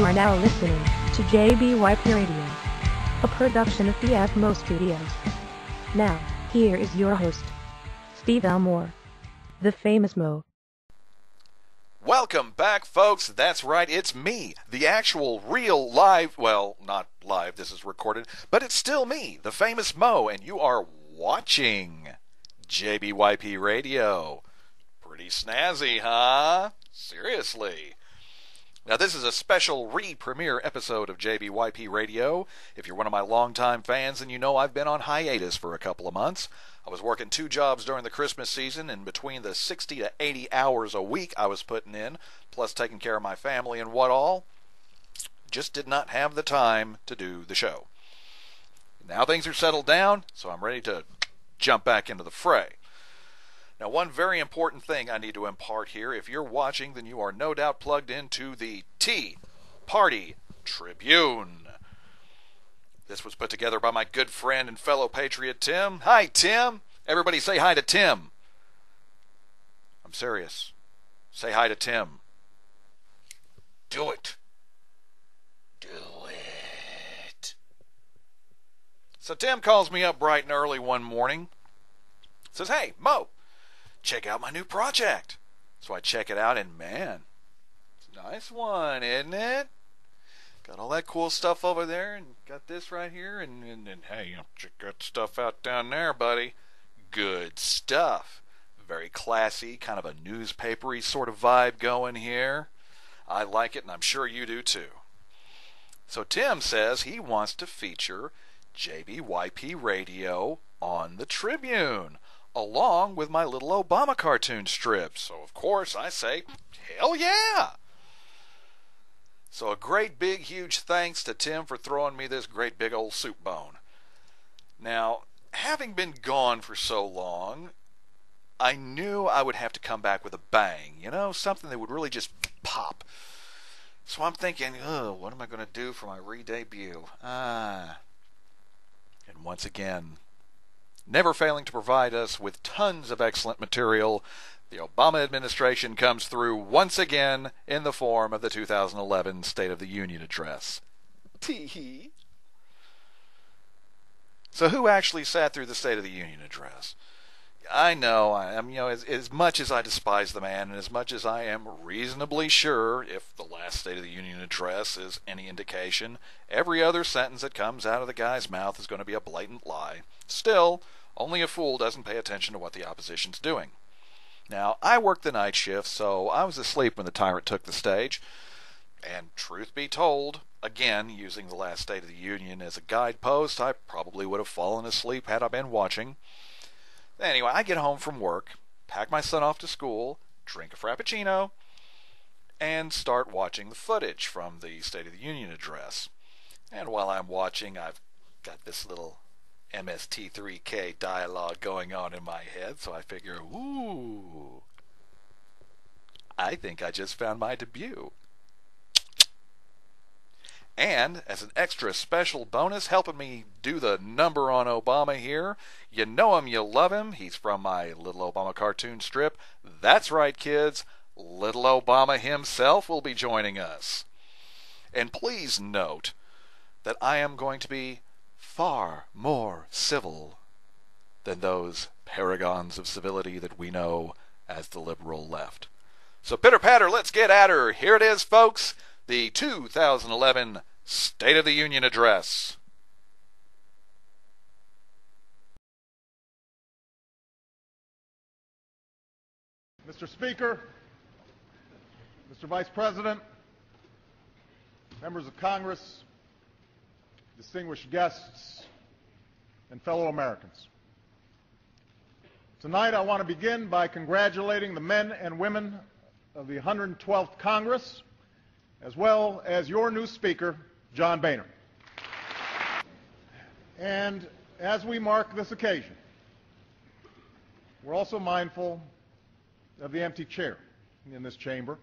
are now listening to Jbyp Radio, a production of FMO Studios. Now, here is your host, Steve Elmore, the famous Mo. Welcome back, folks. That's right, it's me, the actual real live, well, not live, this is recorded, but it's still me, the famous Mo, and you are watching Jbyp Radio. Pretty snazzy, huh? Seriously. Now, this is a special re-premiere episode of Jbyp Radio. If you're one of my longtime fans, then you know I've been on hiatus for a couple of months. I was working 2 jobs during the Christmas season, and between the 60 to 80 hours a week I was putting in, plus taking care of my family and what all, just did not have the time to do the show. Now things are settled down, so I'm ready to jump back into the fray. Now, one very important thing I need to impart here. If you're watching, then you are no doubt plugged into the Tea Party Tribune. This was put together by my good friend and fellow patriot, Tim. Hi, Tim. Everybody say hi to Tim. I'm serious. Say hi to Tim. Do it. Do it. So Tim calls me up bright and early one morning. Says, hey, Mo, check out my new project. So I check it out, and man, it's a nice one, isn't it? Got all that cool stuff over there, and got this right here, and hey, check that stuff out down there, buddy. Good stuff. Very classy, kind of a newspapery sort of vibe going here. I like it, and I'm sure you do too. So Tim says he wants to feature Jbyp Radio on the Tribune, along with my little Obama cartoon strip. So, of course, I say, hell yeah! So a great big huge thanks to Tim for throwing me this great big old soup bone. Now, having been gone for so long, I knew I would have to come back with a bang, something that would really just pop. So I'm thinking, what am I going to do for my re-debut? And once again, never failing to provide us with tons of excellent material, the Obama administration comes through once again in the form of the 2011 State of the Union Address. Tee-hee. So who actually sat through the State of the Union Address? I know, as much as I despise the man, and as much as I am reasonably sure, if the last State of the Union Address is any indication, every other sentence that comes out of the guy's mouth is going to be a blatant lie. Still, only a fool doesn't pay attention to what the opposition's doing. Now, I worked the night shift, so I was asleep when the tyrant took the stage. And truth be told, again, using the last State of the Union as a guidepost, I probably would have fallen asleep had I been watching. Anyway, I get home from work, pack my son off to school, drink a Frappuccino, and start watching the footage from the State of the Union Address. And while I'm watching, I've got this little MST3K dialogue going on in my head, so I figure, ooh, I think I just found my debut. And, as an extra special bonus, helping me do the number on Obama here, you know him, you love him, he's from my Little Obama cartoon strip. That's right, kids, Little Obama himself will be joining us. And please note that I am going to be far more civil than those paragons of civility that we know as the liberal left. So pitter-patter, let's get at her. Here it is, folks, the 2011 State of the Union Address. Mr. Speaker, Mr. Vice President, members of Congress, distinguished guests, and fellow Americans. Tonight I want to begin by congratulating the men and women of the 112th Congress, as well as your new Speaker, John Boehner. And as we mark this occasion, we're also mindful of the empty chair in this chamber,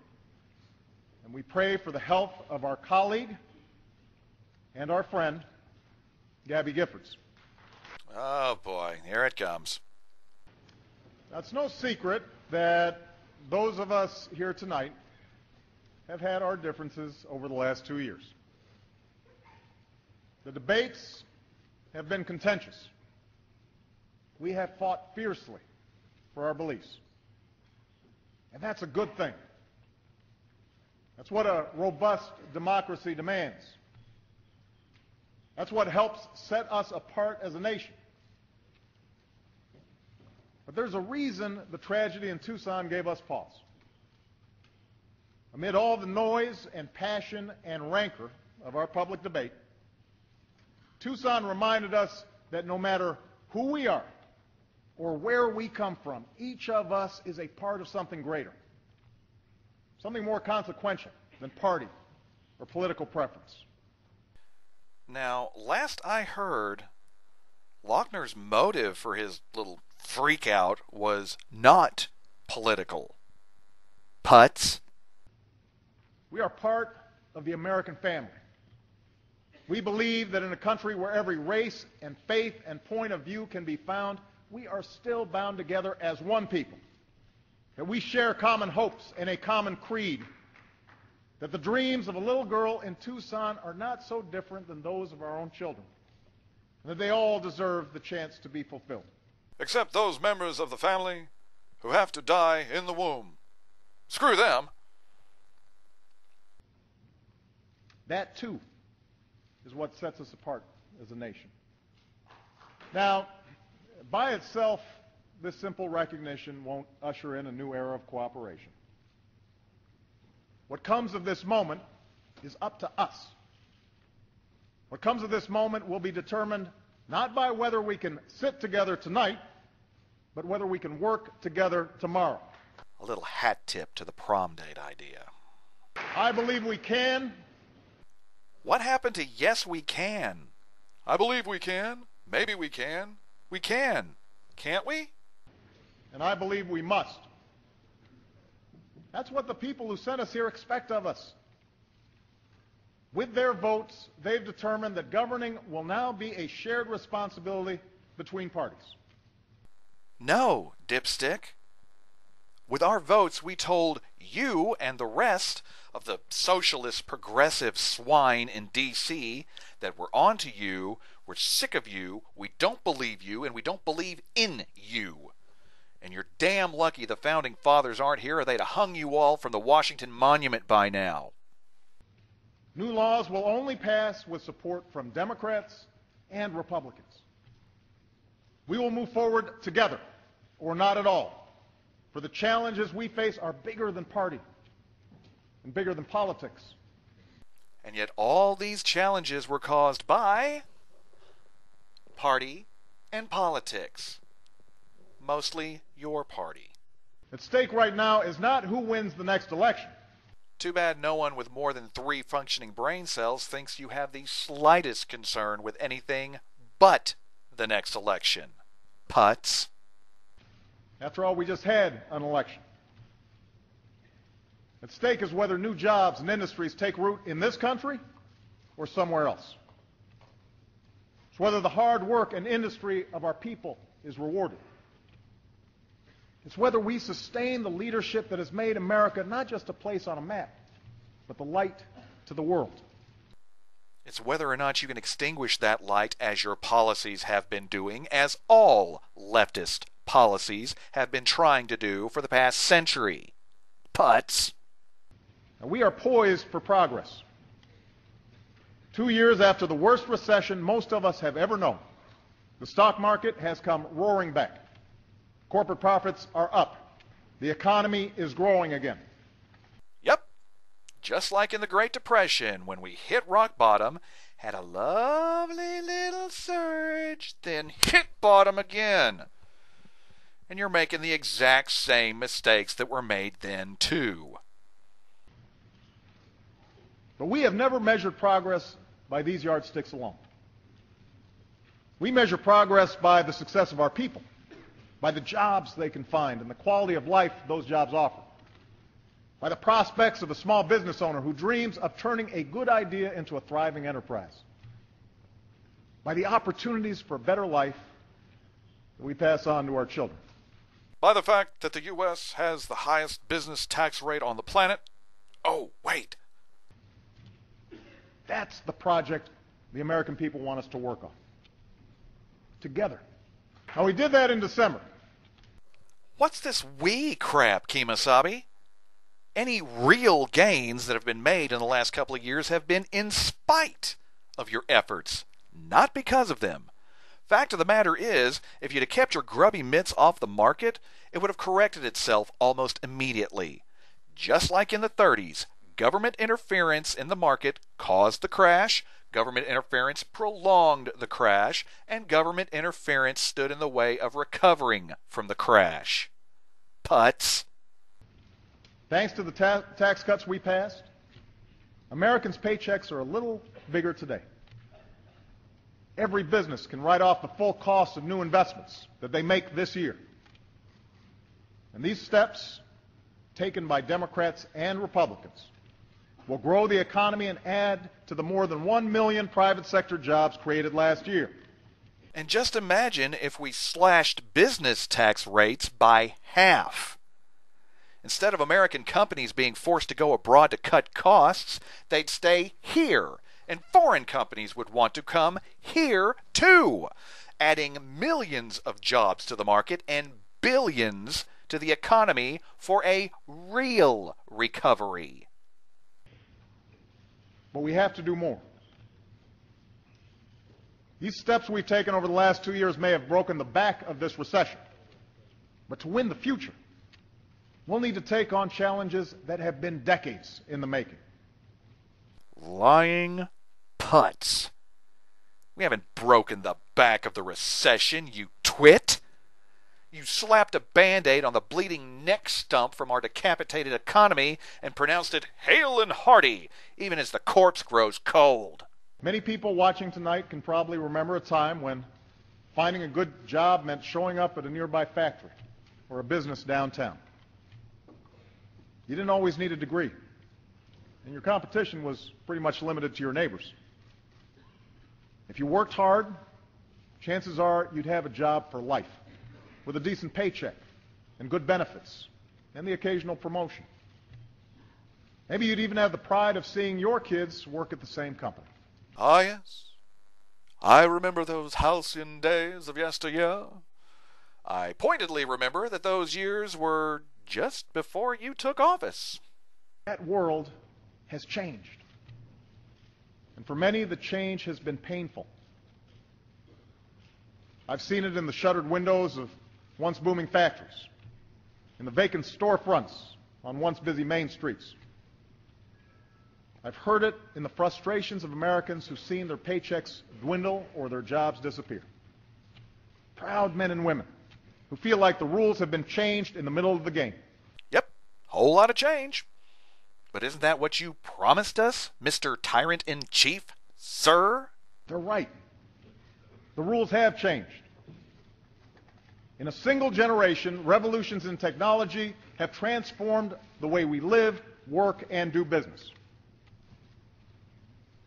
and we pray for the health of our colleague and our friend, Gabby Giffords. Oh boy, here it comes. Now, it's no secret that those of us here tonight have had our differences over the last 2 years. The debates have been contentious. We have fought fiercely for our beliefs. And that's a good thing. That's what a robust democracy demands. That's what helps set us apart as a nation. But there's a reason the tragedy in Tucson gave us pause. Amid all the noise and passion and rancor of our public debate, Tucson reminded us that no matter who we are or where we come from, each of us is a part of something greater, something more consequential than party or political preference. Now, last I heard, Lochner's motive for his little freak out was not political. Putz. We are part of the American family. We believe that in a country where every race and faith and point of view can be found, we are still bound together as one people. That we share common hopes and a common creed. That the dreams of a little girl in Tucson are not so different than those of our own children. And that they all deserve the chance to be fulfilled. Except those members of the family who have to die in the womb. Screw them. That, too, is what sets us apart as a nation. Now, by itself, this simple recognition won't usher in a new era of cooperation. What comes of this moment is up to us. What comes of this moment will be determined not by whether we can sit together tonight, but whether we can work together tomorrow. A little hat tip to the prom date idea. I believe we can. What happened to yes, we can? I believe we can. Maybe we can. We can. Can't we? And I believe we must. That's what the people who sent us here expect of us. With their votes, they've determined that governing will now be a shared responsibility between parties. No, dipstick. With our votes, we told you and the rest of the socialist progressive swine in D.C. that we're on to you, we're sick of you, we don't believe you, and we don't believe in you. And you're damn lucky the founding fathers aren't here, or they'd have hung you all from the Washington Monument by now. New laws will only pass with support from Democrats and Republicans. We will move forward together, or not at all, for the challenges we face are bigger than party and bigger than politics. And yet all these challenges were caused by party and politics. Mostly your party. At stake right now is not who wins the next election. Too bad no one with more than 3 functioning brain cells thinks you have the slightest concern with anything but the next election. Putz. After all, we just had an election. At stake is whether new jobs and industries take root in this country or somewhere else. It's whether the hard work and industry of our people is rewarded. It's whether we sustain the leadership that has made America not just a place on a map, but the light to the world. It's whether or not you can extinguish that light as your policies have been doing, as all leftist policies have been trying to do for the past century. Putz. Now, we are poised for progress. 2 years after the worst recession most of us have ever known, the stock market has come roaring back. Corporate profits are up. The economy is growing again. Yep. Just like in the Great Depression, when we hit rock bottom, had a lovely little surge, then hit bottom again. And you're making the exact same mistakes that were made then, too. But we have never measured progress by these yardsticks alone. We measure progress by the success of our people, by the jobs they can find and the quality of life those jobs offer, by the prospects of a small business owner who dreams of turning a good idea into a thriving enterprise, by the opportunities for a better life that we pass on to our children. By the fact that the U.S. has the highest business tax rate on the planet, Oh, wait. That's the project the American people want us to work on. Together. Now, we did that in December. What's this we crap, Kemosabe? Any real gains that have been made in the last couple of years have been in spite of your efforts, not because of them. Fact of the matter is, if you'd have kept your grubby mitts off the market, it would have corrected itself almost immediately. Just like in the 30s, government interference in the market caused the crash, government interference prolonged the crash, and government interference stood in the way of recovering from the crash. Putz. Thanks to the tax cuts we passed, Americans' paychecks are a little bigger today. Every business can write off the full cost of new investments that they make this year. And these steps, taken by Democrats and Republicans, will grow the economy and add to the more than 1 million private sector jobs created last year. And just imagine if we slashed business tax rates by half. Instead of American companies being forced to go abroad to cut costs, they'd stay here. And foreign companies would want to come here too, adding millions of jobs to the market and billions to the economy for a real recovery. But we have to do more. These steps we've taken over the last 2 years may have broken the back of this recession. But to win the future, we'll need to take on challenges that have been decades in the making. Lying putz. We haven't broken the back of the recession, you twit. You slapped a Band-Aid on the bleeding neck stump from our decapitated economy and pronounced it hale and hearty, even as the corpse grows cold. Many people watching tonight can probably remember a time when finding a good job meant showing up at a nearby factory or a business downtown. You didn't always need a degree, and your competition was pretty much limited to your neighbors. If you worked hard, chances are you'd have a job for life, with a decent paycheck and good benefits and the occasional promotion. Maybe you'd even have the pride of seeing your kids work at the same company. Ah, yes. I remember those halcyon days of yesteryear. I pointedly remember that those years were just before you took office. That world has changed. And for many, the change has been painful. I've seen it in the shuttered windows of once booming factories, in the vacant storefronts on once busy main streets. I've heard it in the frustrations of Americans who've seen their paychecks dwindle or their jobs disappear. Proud men and women who feel like the rules have been changed in the middle of the game. Yep, whole lot of change. But isn't that what you promised us, Mr. Tyrant-in-Chief, sir? They're right. The rules have changed. In a single generation, revolutions in technology have transformed the way we live, work, and do business.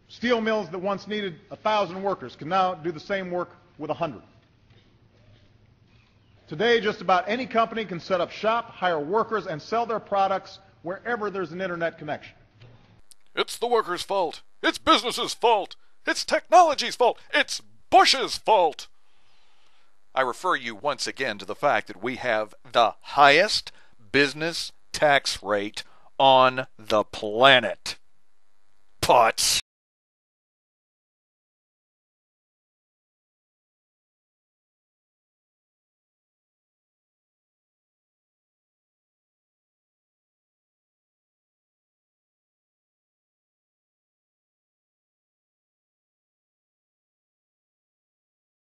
Steel mills that once needed 1,000 workers can now do the same work with 100. Today, just about any company can set up shop, hire workers, and sell their products wherever there's an internet connection. It's the workers' fault. It's business's fault. It's technology's fault. It's Bush's fault. I refer you once again to the fact that we have the highest business tax rate on the planet. Putz.